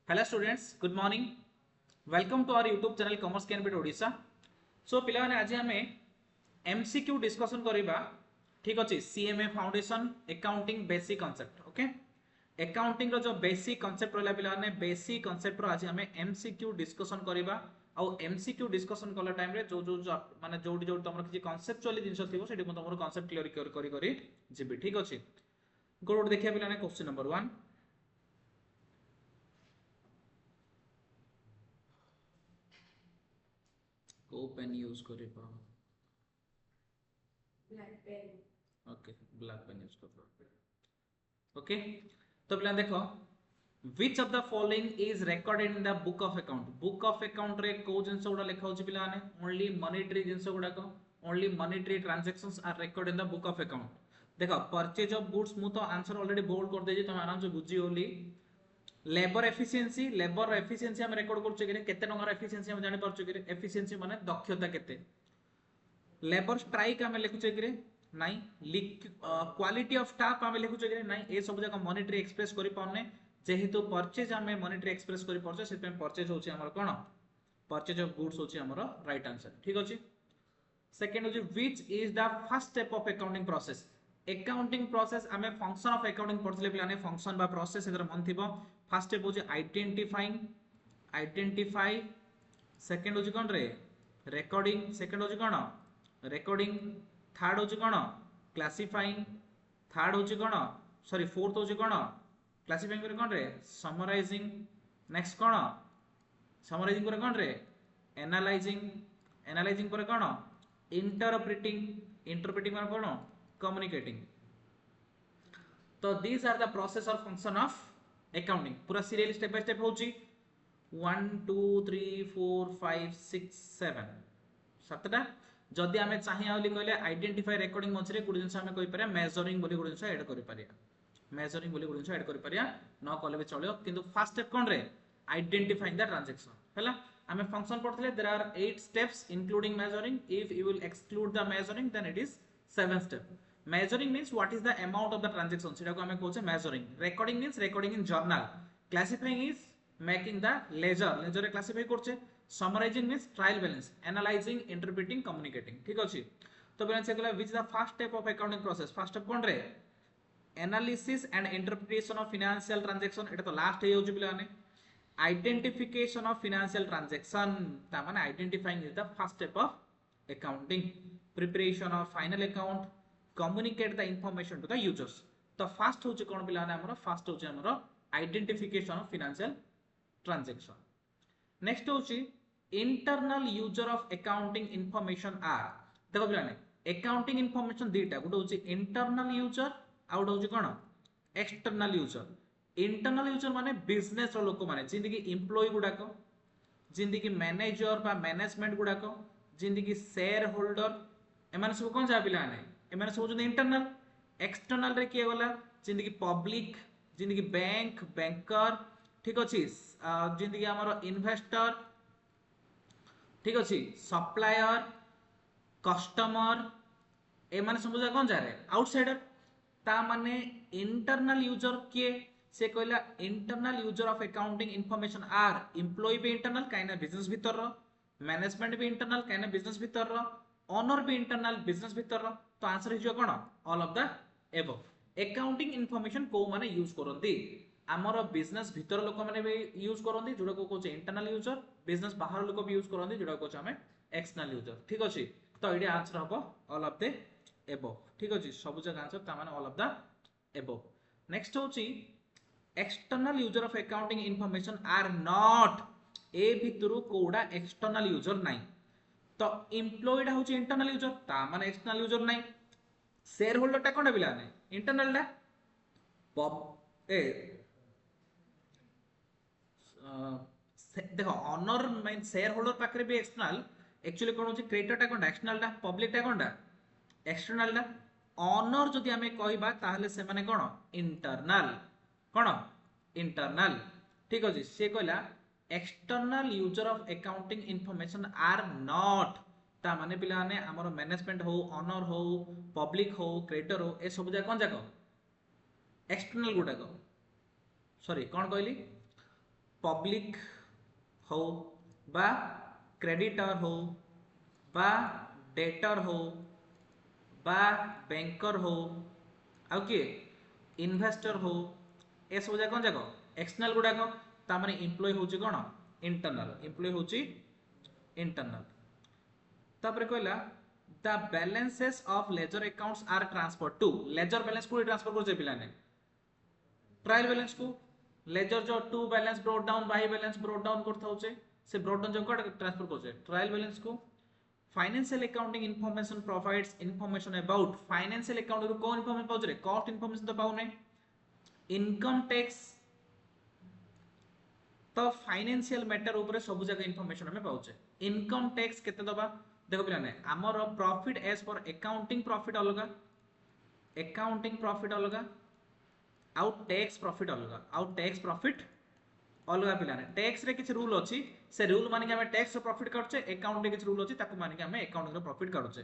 Hello students, good morning. Welcome to our YouTube channel Commerce Can Beat Odisha. So पिला माने आज हमें MCQ discussion करिबा ठीक अछि CMA foundation accounting basic concept okay accounting रो जो बेसिक कांसेप्ट रहला पिला माने बेसिक कांसेप्ट रो आज हमें MCQ डिस्कशन करिबा आ MCQ डिस्कशन कला टाइम रे जो माने जोडी तमर किछि कांसेप्चुअली जिंस थिबो सेठी म तमर कांसेप्ट क्लियर करी जिबि ठीक अछि गोड देखिया पिला ने क्वेश्चन नंबर 1 को पेन यूज करे पा black pen okay black pen use कर ओके तो पिला देखो which of the following is recorded in the book of account रे को जिंस गुडा लिखा होची पिला माने only monetary जिंस गुडा को only monetary transactions are recorded in the book of account देखो purchase of goods मु तो आंसर ऑलरेडी बोल्ड कर देजी तुम आराम से बुझी होली लेबर एफिशिएंसी हम रेकॉर्ड करछु कि केते टंगर एफिशिएंसी हम जानि परछु कि एफिशिएंसी माने दक्षता केते लेबर स्ट्राइक हम लिखुछे कि नाही क्वालिटी ऑफ स्टाफ हम लिखुछे कि नाही ए सब जगह मॉनिटरी एक्सप्रेस करि पाउने जेहेतु परचेज हम मॉनिटरी एक्सप्रेस करि परछु सेते परचेज होछि हमर कोन परचेज ऑफ गुड्स होछि हमर राइट आंसर ठीक अछि सेकंड होछि which is the first step of accounting process accounting process आमे फंक्शन ऑफ अकाउंटिंग पढ़ले पिलाने फंक्शन बा प्रोसेस एदर मन थिबो फर्स्ट स्टेप होछि आइडेंटिफाई सेकंड होछि कोन रे रिकॉर्डिंग सेकंड होछि कोन रिकॉर्डिंग थर्ड होछि कोन क्लासिफाइंग थर्ड होछि कोन सॉरी फोर्थ होछि कोन क्लासिफाइंग करे कोन रे समराइजिंग नेक्स्ट कोन समराइजिंग करे कोन रे एनालाइजिंग करे कोन इंटरप्रेटिंग माने कोन communicating तो these are the process or function of accounting पूरा सीरियल स्टेप बाय स्टेप होची 1 2 3 4 5 6 7 सातटा जदि आमे चाहिया होली कहले आइडेंटिफाई रिकॉर्डिंग मछरे गुड जिंस आमे कहि परिया मेजरिंग बोली गुड जिंस ऐड करि परिया मेजरिंग बोली गुड जिंस ऐड करि परिया न कले भी चलियो किंतु फर्स्ट स्टेप कोन रे आइडेंटिफाइंग द ट्रांजैक्शन हैला आमे फंक्शन पढ़थले there are 8 steps including measuring if you will exclude the measuring then it is 7 step measuring means what is the amount of the transaction सेटा को हमें कहछे measuring recording means recording in journal classifying is making the ledger रे classify करछे summarizing means trial balance analyzing interpreting communicating ठीक अछि तो बेला से गला which is the first step of accounting process first step कोन रे analysis and interpretation of financial transaction एटा तो last हे होछि बिला ने identification of financial transaction ता माने identifying is the first step of accounting preparation of final account communicate the information to the users तो first होची कोन पिला ने हमरो फर्स्ट होची हमरो identification of financial transaction next होची internal user of accounting information are देखो पिला ने अकाउंटिंग इंफॉर्मेशन दीटा गुड होची इंटरनल यूजर आउट होची कोन एक्सटर्नल यूजर माने बिजनेस रो लोक माने जिंदगी एम्प्लॉय गुडा को जिंदगी मैनेजर बा मैनेजमेंट गुडा को जिंदगी शेयर होल्डर एमान सब कोन जा पिला ने एमाने सब जो इंटरनल एक्सटर्नल रे किए गला जिंदगी पब्लिक जिंदगी बैंक बैंकर ठीक अछि जिंदगी हमर इन्वेस्टर ठीक अछि सप्लायर कस्टमर एमाने सब जा कोन जा रे आउटसाइडर ता माने इंटरनल यूजर के से कहला internal user of accounting information are employee भी इंटरनल काइना बिजनेस भीतर रो मैनेजमेंट भी इंटरनल काइना बिजनेस भीतर रो ओनर भी इंटरनल बिजनेस भीतर रो तो आंसर हिजो कोन all of the above accounting information को माने यूज करंती हमर बिजनेस भीतर लोक माने भी यूज करंती जोडा को कोचे इंटरनल यूजर बिजनेस बाहर लोक भी यूज करंती जोडा को हमें एक्सटर्नल यूजर ठीक अछि तो एडी आंसर हबो ऑल ऑफ द एबव ठीक अछि सब जगह आंसर ता माने all of the above next होची external user of accounting information are not ए भितरु कोडा एक्सटर्नल यूजर नाही तो एम्प्लॉयड होची इंटरनल यूजर ता माने एक्सटर्नल यूजर नाही शेयर होल्डर टा कोन बिला नै इंटरनल टा ए देखो ओनर मीन शेयर होल्डर पाखरे भी एक्सटर्नल एक्चुअली कोन होची क्रेडिटर टा कोन एक्सटर्नल टा पब्लिक टा कोन एक्सटर्नल टा ओनर जदि हमें कहबा ताहले से माने कोन इंटरनल ठीक अछि से कहला external user of accounting information are not ता माने पिला ने हमर मैनेजमेंट हो ओनर हो पब्लिक हो क्रेडिटर हो ए सब जा कोन जाको एक्सटर्नल गुडा को सॉरी कोन कहली पब्लिक हो बा क्रेडिटर हो बा डेटर हो बा बैंकर हो आउ किए इन्वेस्टर हो ए सब जाक कौन जाक एक्सटर्नल गुड़ाक तामाने एम्प्लॉय होची कौन इंटरनल एम्प्लॉय होची इंटरनल तापर कहला the balances of ledger accounts are transfer to ledger balance को ट्रांसफर कर पिलाने ट्रायल बैलेंस को लेजर जो to balance brought down by balance brought down करता होचे से ब्रोट डाउन जो कोड ट्रांसफर करछे ट्रायल बैलेंस को financial accounting information provides information about financial account रो कोन इन्फॉर्मेशन पाउछ रे कॉस्ट इन्फॉर्मेशन तो पाउ नै इनकम टैक्स तो फाइनेंशियल मैटर ऊपर सब जगह इन्फॉर्मेशन हमें पाउछे इनकम टैक्स केते दबा देखो पिला नै हमर profit as for accounting profit अलगा आउ टैक्स प्रॉफिट अलग पिला नै टैक्स रे किछ रूल अछि से रूल माने कि हमें टैक्स रो प्रॉफिट काढछे अकाउंट रे किछ रूल अछि ताकू माने कि हमें अकाउंटिंग रो प्रॉफिट काढछे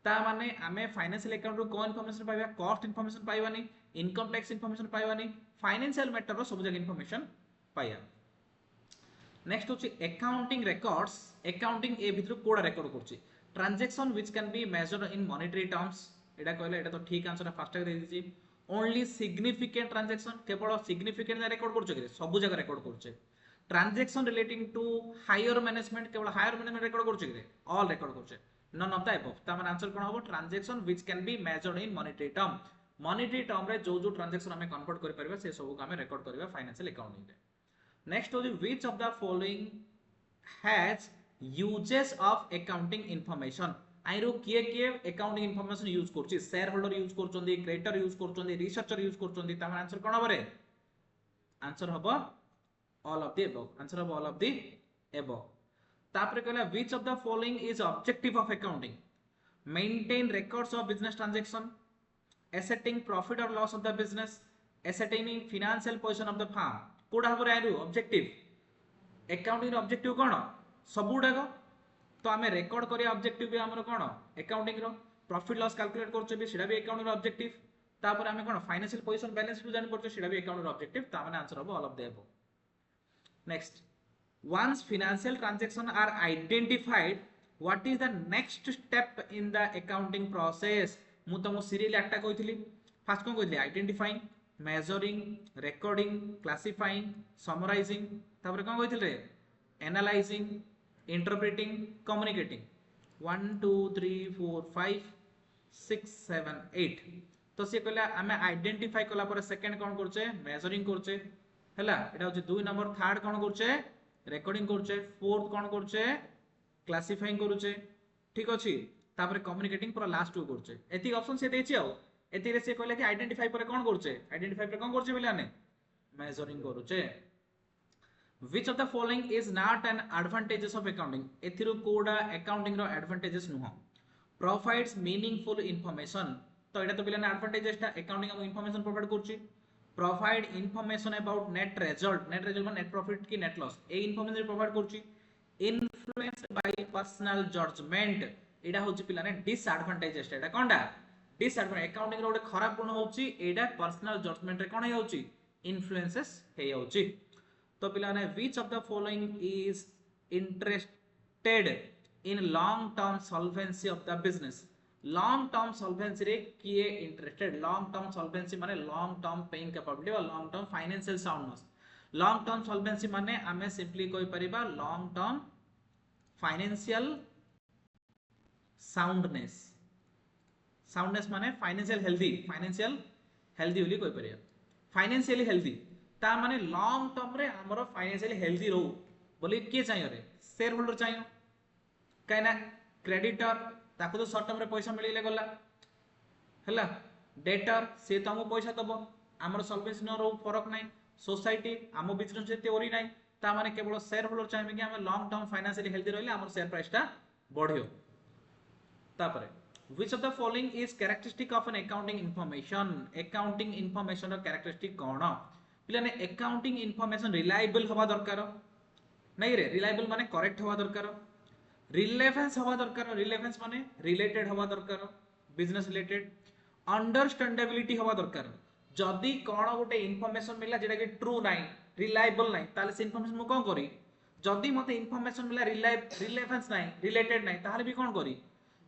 ता माने हमें फाइनेंशियल अकाउंट रो को इन्फॉर्मेशन पाइबा कॉस्ट इन्फॉर्मेशन पाइबानी इनकम टैक्स इन्फॉर्मेशन पाइबानी फाइनेंशियल मैटर रो सब जगह इन्फॉर्मेशन पाइया नेक्स्ट होची अकाउंटिंग रिकॉर्ड्स अकाउंटिंग ए भितर कोडा रिकॉर्ड करछि transaction which can be measured in monetary terms एटा कहले एटा तो ठीक आंसर फास्ट दे दिछि ओनली सिग्निफिकेंट ट्रांजैक्शन केवल सिग्निफिकेंट रिकॉर्ड करछ कि सब जगह रिकॉर्ड करछ transaction relating to higher management केवल हायर मैनेजमेंट रिकॉर्ड करछ कि ऑल रिकॉर्ड करछ नन ऑफ द अबव ता माने आंसर कोन होबो transaction which can be measured in monetary term रे जो ट्रांजैक्शन हमें कन्वर्ट कर परबा से सब को हमें रिकॉर्ड करबा फाइनेंशियल अकाउंटिंग रे नेक्स्ट हो which of the following has uses of accounting information आइरो किए किए अकाउंटिंग इंफॉर्मेशन यूज करछि शेयर होल्डर यूज करछोंदी क्रेडिटर यूज करछोंदी रिसर्चर यूज करछोंदी ता आंसर कोन हबरे आंसर हबो all of the above answer हबो ऑल ऑफ द अबव तापर कहला which of the following is objective of accounting maintain records of business transaction ascertaining profit or loss of the business ascertaining financial position of the firm कोडा हबरे आइरो objective accounting रो objective कोन सब गुडाको तो आमे record करिया objective भी हमर कोन accounting रो profit loss calculate करछे भी सेडा भी अकाउंटिंग रो ऑब्जेक्टिव तापर आमे कोन फाइनेंशियल पोजीशन बैलेंस शीट जानि परछे सेडा भी अकाउंटिंग रो ऑब्जेक्टिव ता माने आंसर हबो all of the above next once financial transactions are identified what is the next step in the accounting process मु तुमको सीरियल आठटा कहितली फास्ट कोन कहितली identifying measuring recording classifying summarising तापर कोन कहितले रे एनालाइजिंग इंटरप्रेटिंग कम्युनिकेटिंग 1 2 3 4 5 6 7 8 तो से कहला हमें आइडेंटिफाई कला पर सेकंड कोन करछे मेजरिंग करछे हैला एटा होचे 2 नंबर थर्ड कोन करछे रिकॉर्डिंग करछे फोर्थ कोन करछे क्लासिफाइंग करछे ठीक अछि तापर कम्युनिकेटिंग पूरा लास्ट टू करछे एति ऑप्शन से देछि आ एति रे से कहले कि आइडेंटिफाई पर कोन करछे आइडेंटिफाई पर कोन करछे बिलाने मेजरिंग करछे which of the following is not an advantages of accounting एथिरो कोडा अकाउंटिंग रो एडवांटेजेस नुह प्रोवाइड्स मीनिंगफुल इंफॉर्मेशन तो एटा तो बिलाने एडवांटेजेस ता अकाउंटिंग हम इंफॉर्मेशन प्रोवाइड करछि provide information about net result माने नेट प्रॉफिट की नेट लॉस ए इंफॉर्मेशन प्रोवाइड करछि इन्फ्लुएंस बाय पर्सनल जजमेंट एडा होची पिलाने डिसएडवांटेजेस एटा कोनडा डिसएडवांटेज अकाउंटिंग रो खराब गुण होची एडा पर्सनल जजमेंट रे कोन हे होची इन्फ्लुएंसेस हे होची तो पिलाने which of the following is interested in long term solvency of the business long term solvency रे किए इंटरेस्टेड लॉन्ग टर्म सॉल्वेंसी माने लॉन्ग टर्म पेइंग कैपेबिलिटी और long term financial soundness long term solvency माने हमें simply कोइ परिबा long term financial soundness माने financial healthy बोली कोइ परिया फाइनेंशियली हेल्दी ता माने लॉन्ग टर्म रे हमरो फाइनेंशियली हेल्दी रहू बोली के चाहियो रे शेयर होल्डर चाहियो काइना क्रेडिटर ताको तो शॉर्ट टर्म रे पैसा मिलिले गला हैला डेटर से तो हमो पैसा दबो हमर सॉल्वेंसी न रो फरक नै सोसाइटी हमो बिजनेस जे थ्योरी नै ता माने केवल शेयर होल्डर चाहिबे कि हम लॉन्ग टर्म फाइनेंशियली हेल्दी रहले हमर शेयर प्राइस ता बढ़ियो तापरे which of the following is characteristic of an accounting information row characteristic कोन पिलाने accounting information reliable हवा दरकार नै रे reliable माने correct हवा दरकार relevance हवा दरकार relevance माने related हवा दरकार business related understandability हवा दरकार जदी कोन गोटे information मिला जेटा कि true नै रिलायबल नाही ताले से इनफॉरमेशन मु कोन करी जदी मते इनफॉरमेशन मिला रिलेवेंस नाही रिलेटेड नाही ताले भी कोन करी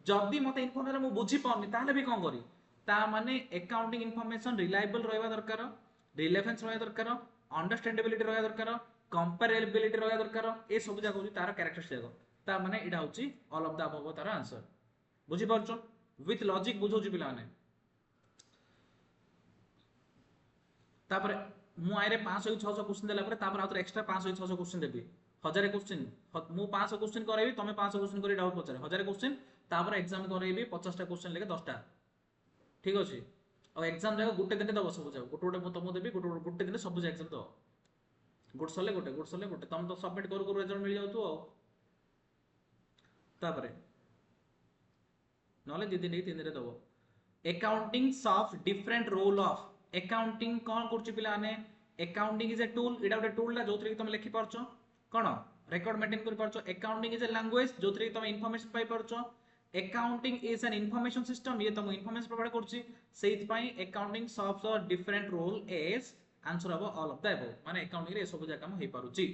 जदी मते इनफॉरमेशन मु बुझी पाउनी ताले भी कोन करी ता माने अकाउंटिंग इनफॉरमेशन रिलायबल रहबा दरकार रिलेवेंस रहबा दरकार अंडरस्टैंडेबिलिटी रहबा दरकार कंपेरेबिलिटी रहबा दरकार ए सब जाक होची तार कैरेक्टरिस्टिक ता माने एडा होची ऑल ऑफ द अबव तार आंसर बुझी परछो विथ लॉजिक बुझौची पिला माने तापर मु आइरे 500 600 क्वेश्चन देला पर तापर आउतर एक्स्ट्रा 500 600 क्वेश्चन देबी 1000 क्वेश्चन मु 500 क्वेश्चन करेबी तमे 500 क्वेश्चन करी डाउट पचारे 1000 क्वेश्चन तापर एग्जाम करेबी 50 टा क्वेश्चन लेके 10 टा ठीक अछि और एग्जाम जाक गुटे दिन दबो सब जाक गुटे गुटे तमो देबी गुटे दिन सब एग्जाम दो गुट सले गुटे तम तो सबमिट करू रिजल्ट मिल जाउ तो तापर नॉलेज दी दिन 3 दिन दबो accounting of different role of accounting कौन करछि पिला ने अकाउंटिंग इज ए टूल इडा गोटे टूल ला जोथरे तुम लिखि परछो कोन रेकॉर्ड मेंटेन कर परछो अकाउंटिंग इज ए लैंग्वेज जोथरे तुम इंफॉर्मेशन पाई परछो accounting is an information system ये तुम इंफॉर्मेशन प्रोवाइड करछि सेहि पई अकाउंटिंग सॉफ्ट the different role as answer अब ऑल ऑफ द अबव माने अकाउंटिंग रे सब जगह हम हे पारुछि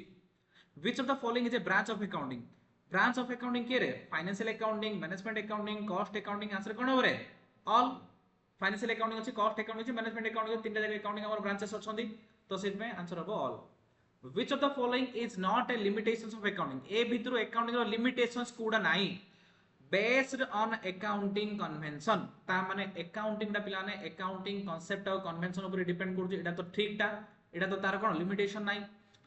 which of the following is a branch of accounting branch of accounting के रे financial accounting management accounting cost accounting answer कोन होरे ऑल फाइनेंशियल अकाउंटिंग अछि कॉस्ट अकाउंटिंग अछि मैनेजमेंट अकाउंटिंग तीनटा जगह अकाउंटिंग हमर ब्रांचेस अछंदी तो सेट में आंसर हो all which of the following is not a limitations of accounting ए भितरु अकाउंटिंग रो लिमिटेशंस कोडा नाही बेस्ड ऑन अकाउंटिंग कन्वेंशन ता माने अकाउंटिंग दा पिलाने अकाउंटिंग कांसेप्ट और कन्वेंशन ऊपर डिपेंड करछ एटा तो ठीकटा एटा तो तार कोन लिमिटेशन नाही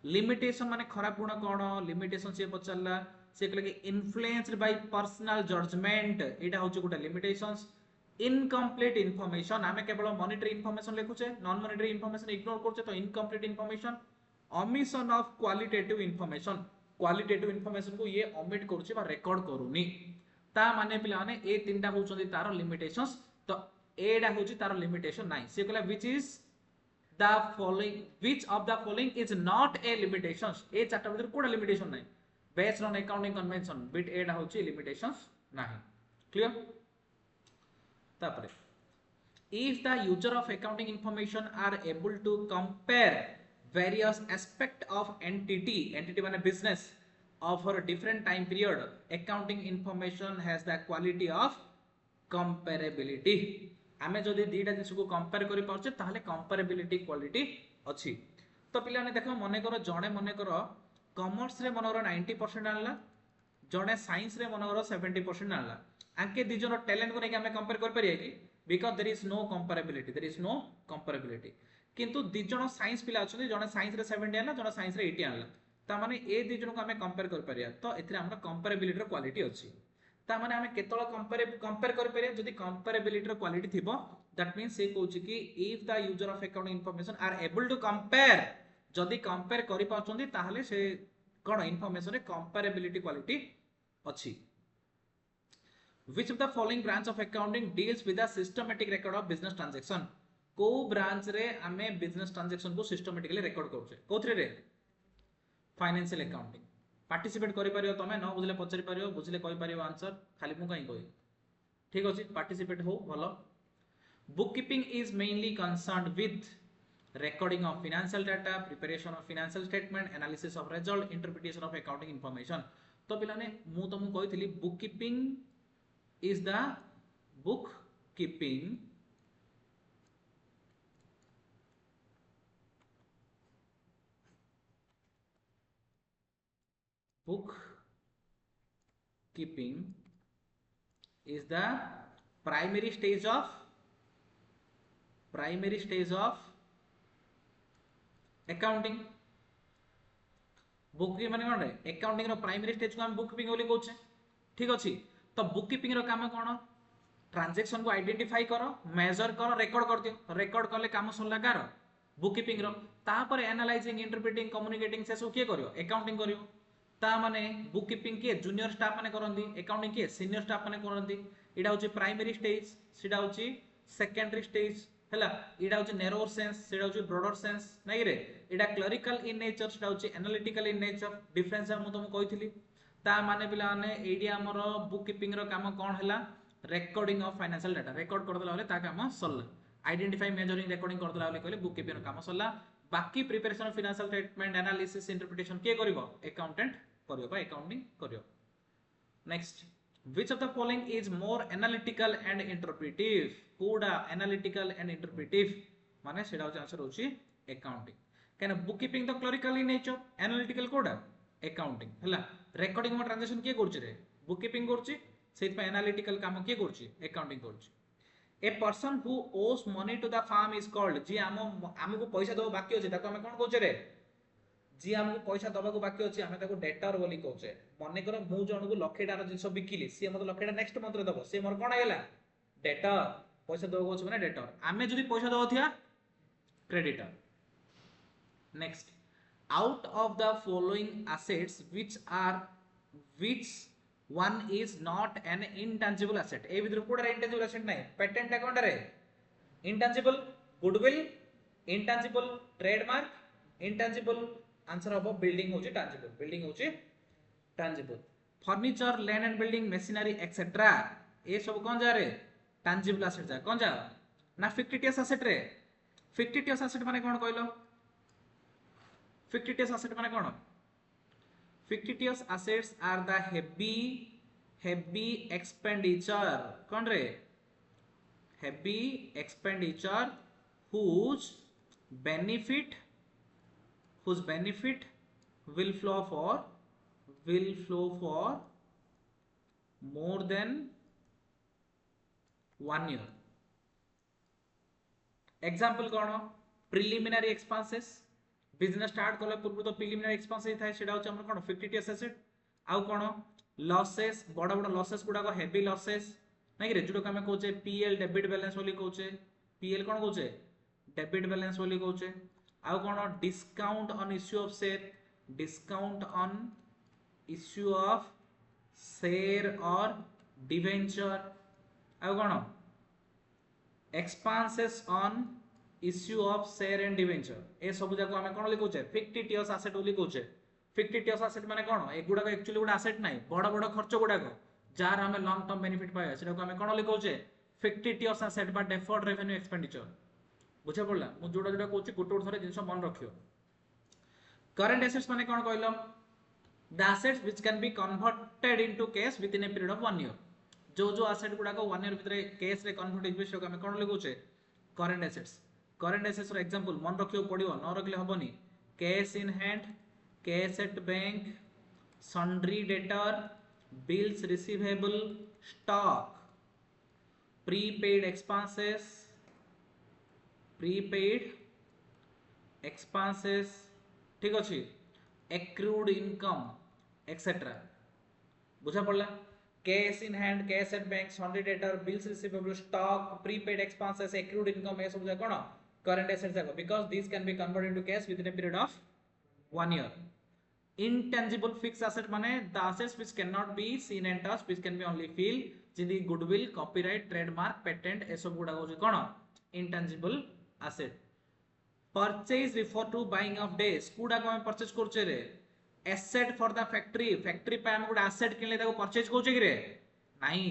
लिमिटेशन माने खराब गुण कोन लिमिटेशन से पचल्ला से कहले कि इन्फ्लुएंस्ड बाय पर्सनल जजमेंट एटा होछ गुटा लिमिटेशंस इनकम्प्लीट इनफॉरमेशन आमे केवल मॉनिटरी इनफॉरमेशन लिखुचे नॉन मॉनिटरी इनफॉरमेशन इग्नोर करछे तो incomplete information omission of qualitative information को ये ओमिट करछे बा रिकॉर्ड करूनी ता माने पिला माने ए तीनटा होचोंदी तार लिमिटेशंस तो एडा होची तार लिमिटेशन नाही से कहला which is the following which of the following is not a limitations ए चारटा भीतर कोडा लिमिटेशन नाही बेस्ड ऑन अकाउंटिंग कन्वेंशन बिट एडा होची लिमिटेशंस नाही क्लियर तापरे if the user of accounting information are able to compare various aspect of entity माने business of a different time period accounting information has the quality of comparability आमे जदि दीटा जिंस को compare करि पाउछे ताहले कंपेरेबिलिटी क्वालिटी अछि तो पिला ने देखो मने करो जणे मने करो कॉमर्स रे मने करो 90% आनला जणे साइंस रे मने करो 70% आनला आके दी जन टैलेंट को नै हमें कंपेयर कर परिया कि because there is no comparability किंतु दी जन साइंस पिला अछन जने साइंस रे 70 आनला जने साइंस रे 80 आनला ता माने ए दी जन को हमें कंपेयर कर परिया तो एथिरे हमरा कंपेरेबिलिटी रो क्वालिटी अछि ता माने हमें केतळ कंपेयर कर परिया जदी कंपेरेबिलिटी रो क्वालिटी थिबो दैट मींस से कहउछि कि if the user of accounting information are able to compare जदी कंपेयर करि पाछन्ती ताहले से कोन इंफॉर्मेशन रे कंपेरेबिलिटी क्वालिटी अछि Which of the following branch of accounting deals with the systematic record of business transaction? को ब्रांच रे हमें बिजनेस ट्रांजैक्शन को सिस्टमैटिकली रिकॉर्ड करछे कोथरे रे फाइनेंशियल अकाउंटिंग पार्टिसिपेट करि परियो तमे न बुझले पचरि परियो बुझले कहि परियो आंसर खाली मु कहि कहि ठीक अछि पार्टिसिपेट हो भलो book keeping is mainly concerned with recording of financial data preparation of financial statement analysis of result interpretation of accounting information तो पिलाने मु तुमको कहितली book keeping is the bookkeeping is the primary stage of accounting bookkeeping माने कोन रे accounting रो primary stage को हम बुककीपिंग बोली कहउछे ठीक अछि तो बुककीपिंग रो काम कोन ट्रांजैक्शन को आइडेंटिफाई करो मेजर करो रिकॉर्ड कर दियो रिकॉर्ड करले काम सरला गार बुककीपिंग रो तापर एनालाइजिंग इंटरप्रेटिंग कम्युनिकेटिंग से सब के करियो अकाउंटिंग करियो ता माने बुककीपिंग के जूनियर स्टाफ माने करंदी अकाउंटिंग के सीनियर स्टाफ माने करंदी इडा होची प्राइमरी स्टेज सिडा होची सेकेंडरी स्टेज हला इडा होची नैरोर सेंस सिडा होची ब्रॉडर सेंस नै रे इडा क्लरिकल इन नेचर सिडा होची एनालिटिकल इन नेचर डिफरेंस हम तुम कहितली ता माने पिला माने एडी हमरो बुक कीपिंग रो काम कोन हला recording of financial data record कर देला होले ता काम सरला आइडेंटिफाई मेजरिंग रिकॉर्डिंग कर देला होले कहले बुक कीपिंग रो काम सरला बाकी preparation of financial statement analysis interpretation के करिवो अकाउंटेंट करिवो बा अकाउंटिंग करिवो next which of the following is more analytical and interpretive कोडा analytical and interpretive माने सेडा आंसर होची अकाउंटिंग कैन बुक कीपिंग तो क्लरिकल इन नेचर एनालिटिकल कोडा अकाउंटिंग हला रेकॉर्डिंग में ट्रांजैक्शन के करछि रे बुक कीपिंग करछि सेत पे एनालिटिकल काम के करछि अकाउंटिंग करछि a person who owes money to the firm is called जी हमको पैसा दो बाकी अछि ताको हम कोन कहछे रे जी हमको पैसा दबा को बाकी अछि हमें ताको डेटर बोली कहछे मने करो मु जण को लखेटार जिंस बिकिली सी मते लखेटा नेक्स्ट मंथ रे दबो से मोर कोन आइला डेटर पैसा दो को माने डेटर आमे जदी पैसा दो थिया creditor next out of the following assets which one is not an intangible asset ए विद्र कोडा intangible asset नहीं पेटेंट अकाउंट रे intangible goodwill intangible trademark intangible answer हम बिल्डिंग होची tangible बिल्डिंग होची tangible furniture land and building machinery etcetera ए सब कोन जा रे tangible asset जा कोन जा ना fictitious asset रे fictitious asset माने कोन कहलो fictitious asset माने कोन fictitious assets are the heavy expenditure कोन रे heavy expenditure whose benefit will flow for more than 1 year example cone preliminary expenses business start कला पूर्व तो प्रिलिमिनरी एक्सपेंस थाए सेटा होछ हमर कोन फिक्टिटियस एसेट आउ कोन लॉसेस बड़ा बड़ा लॉसेस गुडा को हेवी लॉसेस नै रे जुडो हम कहूचे पीएल डेबिट बैलेंस बोली कहूचे पीएल कोन कहूचे डेबिट बैलेंस बोली कहूचे आउ कोन discount on issue of share or debenture आउ कोन expenses on issue of share and debenture ए सब जाको हमें कोन लिखोचे फिक्टिटियस एसेट बोली कहूचे फिक्टिटियस एसेट माने कोन ए गुडा को एक्चुअली गुडा एसेट नाही बड़ा बड़ा खर्च गुडा को जार हमें लॉन्ग टर्म बेनिफिट पाए सेटा को हमें कोन लिखोचे फिक्टिटियस एसेट बा डेफर्ड रेवेन्यू एक्सपेंडिचर बुझा पड़ला मु जोडा जोडा कहूची गोटे गोटे थरे जिंस मन रखियो करंट एसेट्स माने कोन कहलो the assets which can be converted into cash with in a period of 1 year जो एसेट गुडा को 1 ईयर भीतर कैश रे कन्वर्ट होइबे से हमें कोन लिखोचे करंट एसेट्स करंट एसेट्स रो एग्जांपल मन रखियो पड़ियो न रखले हबनी cash in hand cash at bank sundry debtor bills receivable stock prepaid expenses ठीक अछि एक्रूड इनकम एक्सेट्रा बुझा पड़ला cash in hand cash at bank sundry debtor bills receivable stock prepaid expenses accrued income ए सब जा कोन current assets are because these can be converted into cash within a period of 1 year. Intangible fixed asset माने the assets which cannot be seen and touched which can be only feel जिंदी goodwill copyright trademark patent ए सब गुडा होची कोन intangible asset. Purchase refer to buying of days कुडा को हम purchase करछे रे asset for the factory पे हम गुडा asset किनले ताको परचेज कहूचे कि रे नहीं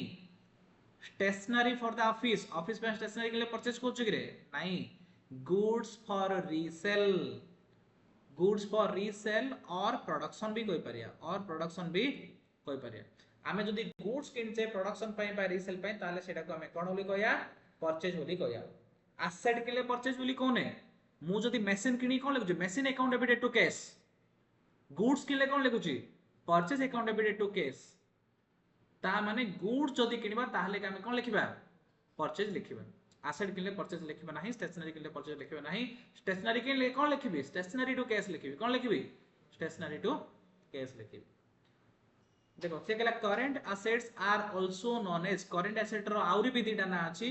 stationery for the office पे stationery किनले परचेज कहूचे कि रे नहीं goods for resell और प्रोडक्शन भी कोइ परिया आमे जदी गुड्स किनचे प्रोडक्शन पई बा रीसेल पई ताले सेटा को हमें कोन बोली कहया परचेज बोली कहया एसेट किनले परचेज बोली कोने मु जदी मशीन किनी कोन लिखुची machine account debited to cash goods किनले कोन लिखुची purchase account debited to cash ता माने गुड्स जदी किनबा ताले हमें कोन लिखिबा परचेज लिखिबा एसेट किनले परचेज लिखिबा नाही स्टेशनरी किनले परचेज लिखिबा नाही स्टेशनरी किनले कोन लिखिबी स्टेशनरी टू कैश लिखिबी कोन लिखिबी स्टेशनरी टू कैश लिखिबी देखो से कहला current assets are also known as current asset रो आउरी भी दीटा ना अछि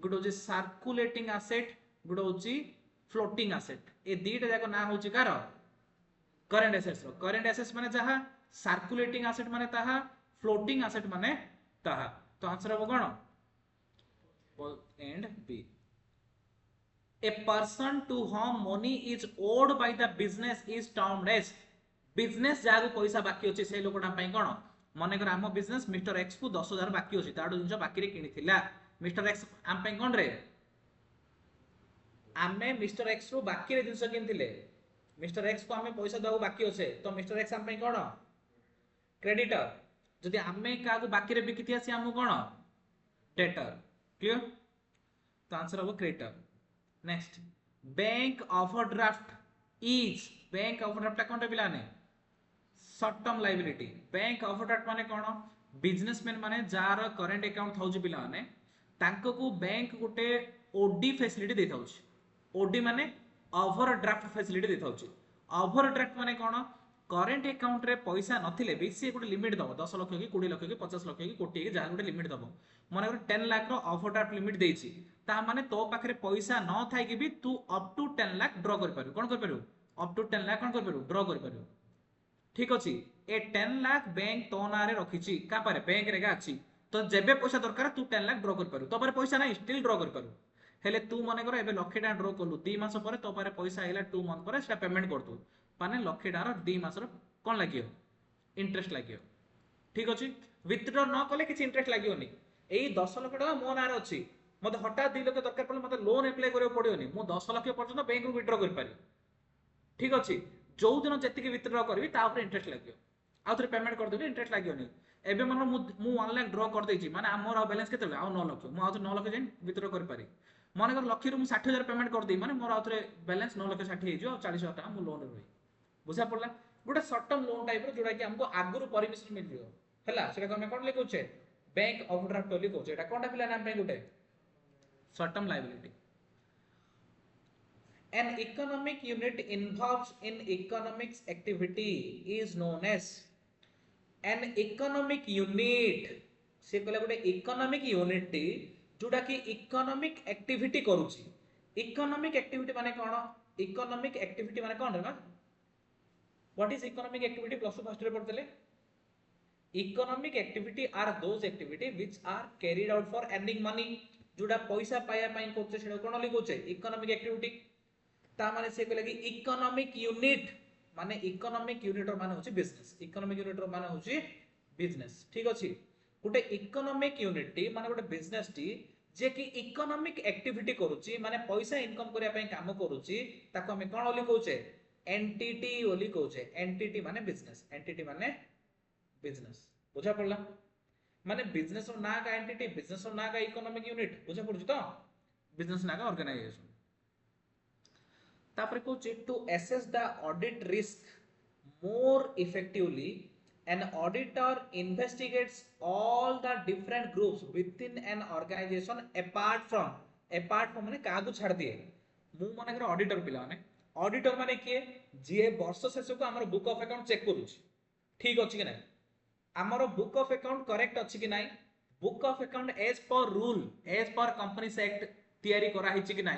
गुडो जे सर्कुलेटिंग एसेट गुडो होची फ्लोटिंग एसेट ए दीटा जाको ना होची कार करंट एसेट्स माने जहा सर्कुलेटिंग एसेट माने ताहा फ्लोटिंग एसेट माने ताहा तो आंसर हो कोन and B. A person to whom money is owed by the business is termed as business जागु पैसा बाकी अछि से लोकटा पई कोन माने कर हम बिजनेस मिस्टर एक्स को 10000 बाकी अछि ताडो जिंस बाकी रे किनिथिला मिस्टर एक्स हम पई कोन रे आमे मिस्टर एक्स रु बाकी रे जिंस किनथिले मिस्टर एक्स को आमे पैसा दउ बाकी अछे तो मिस्टर एक्स हम पे कोन क्रेडिटर जदि आमे का को बाकी रे बिकितिया से हमु कोन डेटर क्लियर तो आंसर हो creditor next bank overdraft is bank overdraft कोन पिला ने short term liability bank overdraft माने कोन बिजनेसमैन माने जार करंट अकाउंट थाउची पिला माने तांको को बैंक गुटे ओडी फैसिलिटी दे थाउची ओडी माने ओवरड्राफ्ट फैसिलिटी दे थाउची ओवरड्राफ्ट माने कोन करंट अकाउंट रे पैसा नथिले भी से गुटे लिमिट दबो 10 लाख की 20 लाख की 50 लाख की कोटी की जहां गुटे लिमिट दबो माने 10 लाख रो ओवरड्राफ्ट लिमिट देइची ता माने तो पाखरे पैसा न थाई कि भी तू अप टू 10 लाख ड्रॉ कर पारू कोन कर पारू अप टू 10 लाख कोन कर पारू ड्रॉ कर पारू ठीक अछि ए 10 लाख बैंक तो नारे रखिछि का पारे बैंक रे गाछि तो जेबे पैसा दरकार तू 10 लाख ड्रॉ कर पारू तो पारे पैसा नाही स्टिल ड्रॉ कर पारू हेले तू माने कर एबे लक्षे टा ड्रॉ करलु 2 मास परे तो पारे पैसा आइला 2 मंथ परे सेटा पेमेंट कर दू माने लक्षे टा रो 2 मास रो कोन लागियो इंटरेस्ट लागियो ठीक अछि विथड्रॉ न कले किछि इंटरेस्ट लागियोनी एई 10 लाख टका मो नारे अछि मते हठात 2 लाख दरकार पड़ले मते लोन अप्लाई करियो पड़ियोनी मो 10 लाख पर्यंत बैंक रो विथड्रॉ कर पारी ठीक अछि जो दिन जति विथड्रॉ करबी ता ऊपर इंटरेस्ट लागियो आउ थरे पेमेंट कर देबी इंटरेस्ट लागियोनी एबे मन मु 1 लाख ड्रॉ कर देछि माने हमर बैलेंस केते आ 9 लाख मु आउ 9 लाख जेन विथड्रॉ कर पारी माने कर लक्षे रु मु 60000 पेमेंट कर देई माने मोर आउ थरे बैलेंस 9 लाख 60 हे जो 40000 टका मु लोन रे रही बुझा पड़ला गोटे शॉर्ट टर्म लोन टाइप रो जोडा कि हमको आगुरु परमिशन मिल जियो हला सेटा को हम कोन लिखौ छे बैंक ओवरड्राफ्ट लिखौ छे एटा कोनटा पिला नाम पे गोटे short term liability An economic unit involved in economics activity is known as an economic unit से कहला गोटे इकोनॉमिक यूनिट टी जोडा कि इकोनॉमिक एक्टिविटी करूची इकोनॉमिक एक्टिविटी माने कोन इकोनॉमिक एक्टिविटी माने कोन रे ना what is economic activity plus 2 first रे पढतले economic activity are those activity which are carried out for earning money जोडा पैसा पाया पई कोचे सेडा कोन लिखोचे इकोनॉमिक एक्टिविटी ता माने से कहले कि इकोनॉमिक यूनिट माने इकोनॉमिक यूनिट रो माने होची बिजनेस इकोनॉमिक यूनिट रो माने होची बिजनेस ठीक अछि गोटे इकोनॉमिक यूनिट टी माने गोटे बिजनेस टी जे कि इकोनॉमिक एक्टिविटी करूची माने पैसा इनकम करिया पई काम करूची ताको हम कोन ओली कहूचे एंटिटी ओली कहूचे एंटिटी माने बिजनेस बुझा पड़ला माने बिजनेस रो ना का एंटिटी बिजनेस रो ना का इकोनॉमिक यूनिट बुझा पड़ुची तो बिजनेस ना का ऑर्गेनाइजेशन तापर कहूचे to assess the audit risk more effectively an auditor investigates all the different groups within an organization apart from माने कागु छाड़ दिए मु माने कर ऑडिटर पिला माने किए जे वर्ष शेष को हमर बुक ऑफ अकाउंट चेक करूची ठीक अछि कि नै हमर बुक ऑफ अकाउंट करेक्ट अछि कि नै book of account as per rule as per companies act तयारी करा हिची कि नै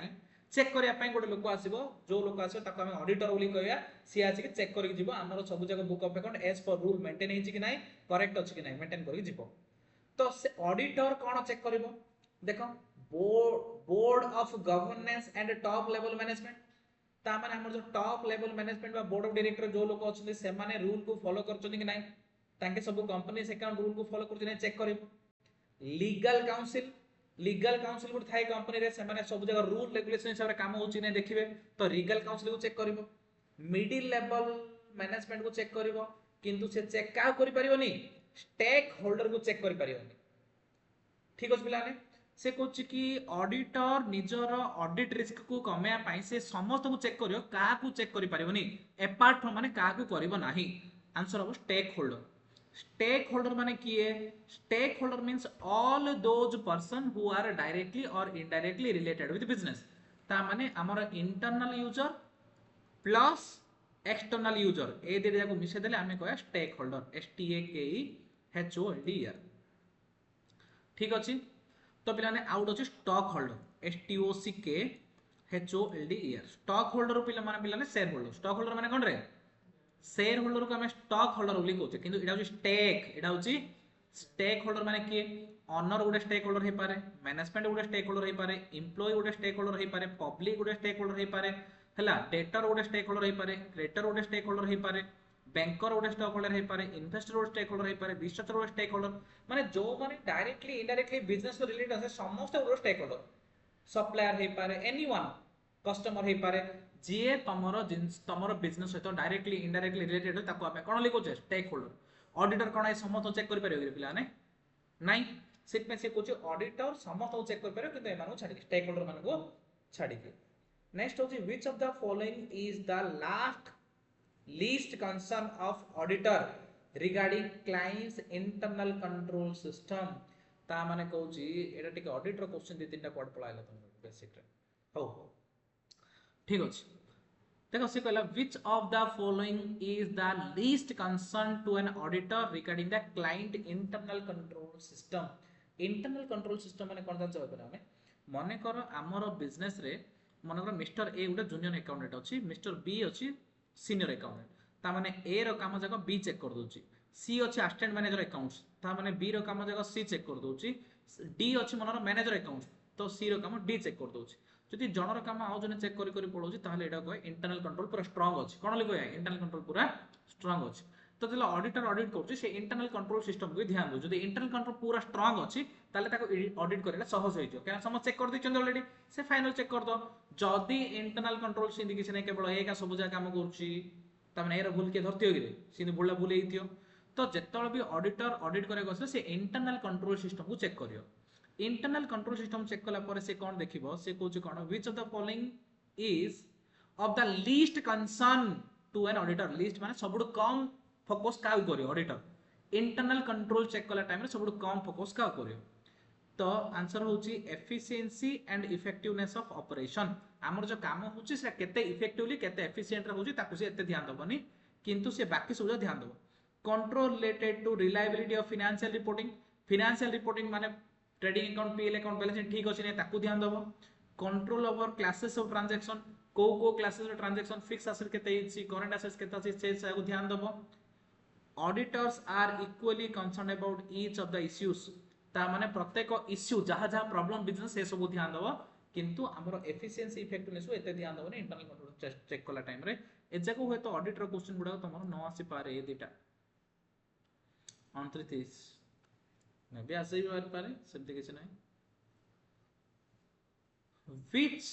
चेक करिया पई गोटे लोक आसीबो जो लोक आसीबो ताको हम ऑडिटर बोली कहया सी आसी के चेक करि जिवो हमर सब जगह book of account as per rule maintain हिची कि नै करेक्ट अछि कि नै मेंटेन करि जिवो तो से ऑडिटर कोन चेक करिवो देखो board of governance and top level management ता माने हमर जो टॉप लेवल मैनेजमेंट बा बोर्ड ऑफ डायरेक्टर जो लोक अछन से माने रूल को फॉलो करछन कि नै ताके सब कंपनीज अकाउंट रूल को फॉलो करछन चेक करिवो लीगल काउंसिल गुड थाई कंपनी रे से माने सब जगह रूल रेगुलेशन हिसाब रे काम होची नै देखिबे तो लीगल काउंसिल को चेक करिवो मिडिल लेवल मैनेजमेंट को चेक करिवो किंतु से चेक का करि परियोनी स्टेक होल्डर को चेक करि परियोनी ठीक अछि पिलाने से कहछि कि ऑडिटर निजर ऑडिट रिस्क को कमेया पाई से समस्त को चेक करियो का को चेक करि परियोनी अपार्ट फ्रॉम माने का को करिवो नाही आंसर हो स्टेक होल्डर माने किए stakeholder means all those person who are directly or indirectly related with business ता माने हमर internal user plus external user ए देरे को मिसे देले हमें कहया stakeholder S T A K E H O L D R ठीक अछि तो पिलाने आउट अछि stockholder S T O C K H O L D R stockholder पिलाने शेयर होल्डर स्टॉक होल्डर माने कोन रे शेयर होल्डर को हमें स्टॉक होल्डर बोली कहउछे किंतु एटा होची स्टेक होल्डर माने कि ओनर गोटे स्टेक होल्डर हे पारे मैनेजमेंट गोटे स्टेक होल्डर हे पारे एम्प्लॉय गोटे स्टेक होल्डर हे पारे पब्लिक गोटे स्टेक होल्डर हे पारे हला डेटर गोटे स्टेक होल्डर हे पारे क्रेडिटर गोटे स्टेक होल्डर हे पारे बैंकर गोटे स्टेक होल्डर हे पारे इन्वेस्टर गोटे स्टेक होल्डर हे पारे रिसर्चर गोटे स्टेक होल्डर माने जो माने डायरेक्टली इनडायरेक्टली बिजनेस को रिलेटेड है समस्त गोटे स्टेक होल्डर सप्लायर हे पारे एनीवन कस्टमर हे पारे जे तमरो बिजनेस सहित डायरेक्टली इनडायरेक्टली रिलेटेड ताको आमे कोन लिखोचे स्टेक होल्डर ऑडिटर कोन ए समस्त चेक कर परियो पिला ने नाही सिट में से कुछ ऑडिटर समस्त चेक कर परियो किंतु एमानु छाडी स्टेक होल्डर मानको छाडी के नेक्स्ट होची which of the following is the last least concern of auditor regarding clients internal control system ता माने कहूची एटा टिके ऑडिटर क्वेश्चन दे तीनटा कोड पळाइला तुम बेसिक रे हो ठीक अछि देखो से कहला which of the following is the least concern to an auditor regarding the client internal control system internal control system माने कोन जान्छ होबे हमें मने करो हमरो बिजनेस रे मने करो mister A Uda junior accountant अछि मिस्टर बी अछि सीनियर अकाउंटेंट ता माने ए रो काम जगह बी चेक कर दोची सी अछि असिस्टेंट मैनेजर अकाउंट्स ता माने बी रो काम जगह सी चेक कर दोची डी अछि मनरो मैनेजर अकाउंट्स तो सी रो काम डी चेक कर दोची जदि जनर काम आउ जने चेक करी करी पड़ोची ताहले एटा कोइ इंटरनल कंट्रोल पूरा स्ट्रांग अछि कोन लिखो इंटरनल कंट्रोल पूरा स्ट्रांग अछि तो जले ऑडिटर ऑडिट करछि से इंटरनल कंट्रोल सिस्टम को ध्यान दो जदि इंटरनल कंट्रोल पूरा स्ट्रांग अछि ताले ताको ऑडिट करेला सहज होइजो केना सम चेक कर दिछन ऑलरेडी से फाइनल चेक कर दो जदि इंटरनल कंट्रोल सिंदी किछ नै केवल एका सब जा काम करछि ता माने एरा भूल के धरती होगिरे सिंदी भूलला भूल हेतियो तो जेतळ भी ऑडिटर ऑडिट करे गसे से इंटरनल कंट्रोल सिस्टम को चेक करियो इंटरनल कंट्रोल सिस्टम चेक कला पर से कोन देखिबो से कहूची कोन which of the following is of the least concern to an auditor least माने सबुड कम फोकस का करियो ऑडिटर इंटरनल कंट्रोल चेक कला टाइम रे सबुड कम फोकस का करियो तो आंसर होची efficiency and effectiveness of operation हमर जो काम होची से केते इफेक्टिवली केते एफिशिएंट रे होची ताकू से एते ध्यान दबनी किंतु से बाकी सब ध्यान दबो control related to reliability of financial reporting माने trading account PL account balance ठीक अछि नै ताकू ध्यान दबो control over classes of transaction को classes of transaction fix asset केते अछि करंट एसेट्स केते अछि से ध्यान दबो auditors are equally concern about each of the issues ता माने प्रत्येक इश्यू जहा जहा प्रॉब्लम बिजनेस से सब ध्यान दबो किंतु हमरो एफिशिएंसी इफेक्टिवनेस एते ध्यान दबो नै इंटरनल कंट्रोल चेक कला टाइम रे ए जको होय तो ऑडिटर क्वेश्चन गुडा तमरो न आसी पारे ए दिटा 29 मे भी आसे भी पारे सेमते किछ नै which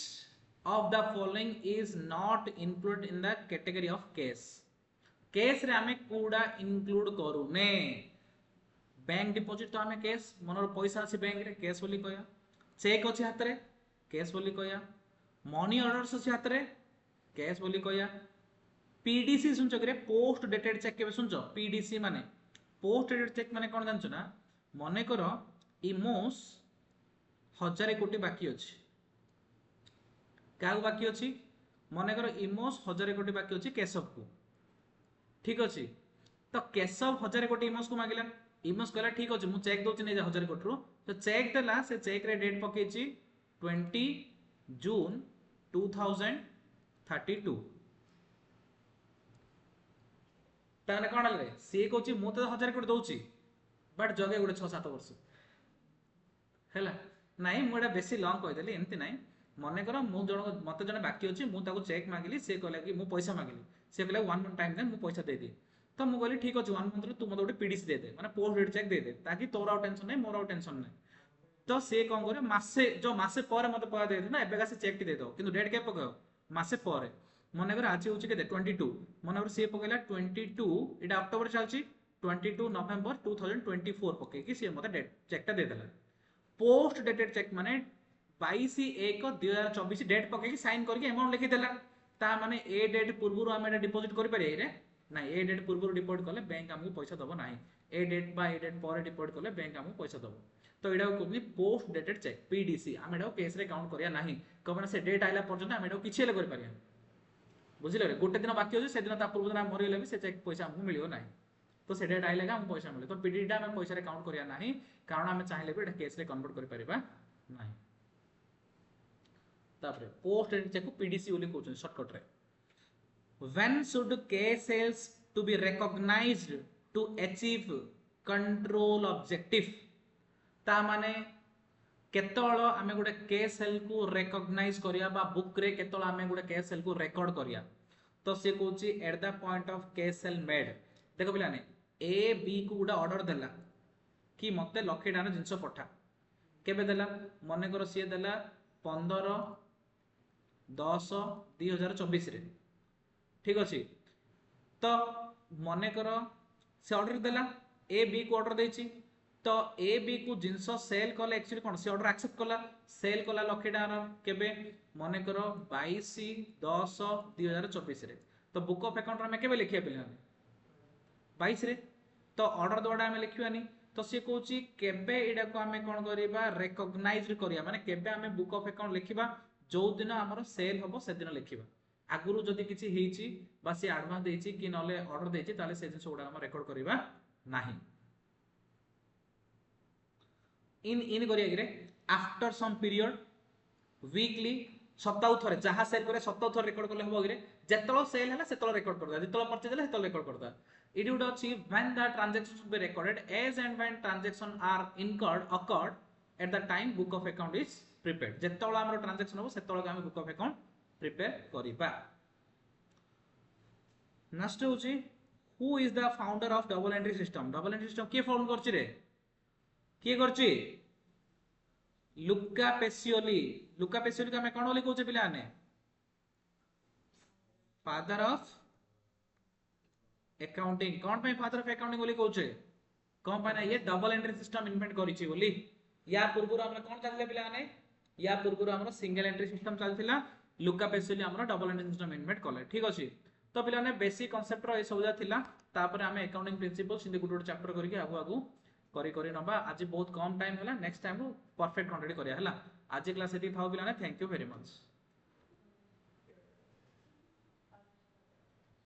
of the following is not included in the category of case case रे हमें कूड़ा इंक्लूड करू ने बैंक डिपॉजिट तो हमें केस मनर पैसा अछि बैंक रे केस बोली कहया चेक अछि हाथ रे केस बोली कहया मनी ऑर्डर्स अछि हाथ रे केस बोली कहया पीडीसी सुनचो करे पोस्ट डेटेड चेक केबे सुनचो पीडीसी माने पोस्ट डेटेड चेक माने कोन जानचो ना मने करो इमोस 1000 कोटी बाकी अछि का बाकी अछि मने करो इमोस 1000 कोटी बाकी अछि केशव को ठीक अछि तो केशव 1000 कोटी इमोस को मागिला इमोस कहला ठीक अछि मु चेक दोछि नै 1000 कोटी रो तो चेक देला से चेक रे डेट पकेछि 20 जून 2032 ताने कोन रे से कहछि मु तो 1000 कोटी दोछि बट जगे गुडे 6-7 वर्ष हैला नाही मुडा बेसी लॉन्ग कहि देली एंती नाही मने करो मु जण मते जण बाकी अछि मु ताको चेक मागिली से कहला कि मु पैसा मागिली से कहला 1 मंथ टाइम दे मु पैसा दे दी तो मु कहली ठीक अछि 1 मंथ रे तू मते गोटे पीडीसी दे दे माने पोस्ट डेट चेक दे दे ताकि तोरा आउ टेंशन नै मोर आउ टेंशन नै तो से कोन करे मासे जो मासे पर मते पैसा दे दे ना एबेगा से चेक टी दे दो किंतु डेट के पकाओ मासे पर मने कर आज होछि के 22 मने कर से पकेला 22 एटा अक्टोबर चलछि 22 नवंबर 2024 पके कि से मते डेट चेक टा दे देला पोस्ट डेटेड चेक माने 22/1/2024 डेट पके कि साइन करके अमाउंट लिखि देला ता माने ए डेट पूर्वरु हम एटा डिपॉजिट करि पारे रे ना ए डेट पूर्वरु डिपॉजिट करले बैंक हमकु पैसा दबो नाही ए डेट बा ए डेट पर डिपॉजिट करले बैंक हमकु पैसा दबो तो एडा कोनी पोस्ट डेटेड चेक पीडीसी हम एडा केस रे काउंट करिया नाही कबना से डेट आइला पर्यंत हम एडा किछि ले करि पारिया बुझिले रे गोटे दिन बाकी होजे से दिन ता पूर्व दिन हम मरि गेले भी से चेक पैसा हमकु मिलियो नाही तो से डेट आइला हम पैसा मिले तो पीडीडी टा हम पैसा रे काउंट करिया नाही कारण हम चाहिले भी एडा केस रे कन्वर्ट करि परिबा नाही तापरे पोस्ट डेटेड चेक को पीडीसी ओली कहउछन शॉर्टकट रे when should case sales to be recognized to achieve control objective ता माने केतळ आमे गुडे केस सेल को रिकॉग्नाइज करिया बा बुक रे केतळ आमे गुडे केस सेल को रिकॉर्ड करिया तो से कहउची at the point of case sale made देखो बिलाने ए बी को गुडा ऑर्डर देला कि मते लखे डाना जिंस पठा केबे देला मने करो से देला 15 10/2024 रे ठीक अछि। तो मने कर से ऑर्डर देला ए बी को ऑर्डर देछि तो ए बी को जिंस सेल कले एक्चुअली कोन से ऑर्डर एक्सेप्ट कला सेल कला लक्षे टार केबे मने कर 22/10/2024 रे तो बुक ऑफ अकाउंट में केबे लिखिया पिला 22 रे तो ऑर्डर दोडा हमें लिखियानी तो से कहूची केबे एडा को हमें कोन करिबा रिकॉग्नाइज करिया माने केबे हमें बुक ऑफ अकाउंट लिखिबा जो दिन हमर सेल हबो से दिन लिखिबा आगुरु जदि किछि हेछि बा से एडवांस देछि कि नले ऑर्डर देछि ताले से जिंस उडा हम रिकॉर्ड करिबा नाही इन करिया गिरे आफ्टर सम पीरियड वीकली सप्ताह थरे जहा सेल करे सप्ताह थरे रिकॉर्ड करले हबो गिरे जेतलो सेल हला सेतलो रिकॉर्ड करदा जेतलो परचेज हला सेतलो रिकॉर्ड करदा it would achieve when the transactions will be recorded as and when transactions are incurred occurred at the time book of account is prepared जेतलो हमर ट्रांजैक्शन हो सेतलो हम बुक ऑफ अकाउंट प्रिपेयर करिबा। Next होची who is the founder of double entry system के found करछि रे के करछि लुका पेसियोली का मैं कोन बोली कहूचे पिला ने फादर ऑफ अकाउंटिंग कौन पे फादर ऑफ अकाउंटिंग बोली कहूचे कौन पे ना ये डबल एंट्री सिस्टम इन्वेंट करिछि बोली या पूर्व हमरा कोन चलले पिला ने या पूर्व हमरा सिंगल एंट्री सिस्टम चलथिला लुका पेसियोली हमरा डबल एंट्री सिस्टम इन्वेंट करले ठीक अछि। तो पिला ने बेसिक कांसेप्ट रो ए सब जा थिला तापर हमें अकाउंटिंग प्रिंसिपल सिंधे गुड गुड चैप्टर करके आगु आगु करी नबा आज बहुत कम टाइम होला नेक्स्ट टाइम परफेक्ट कंटेंट करिया हला आज क्लास एती थाउ पिला ने थैंक यू वेरी मच।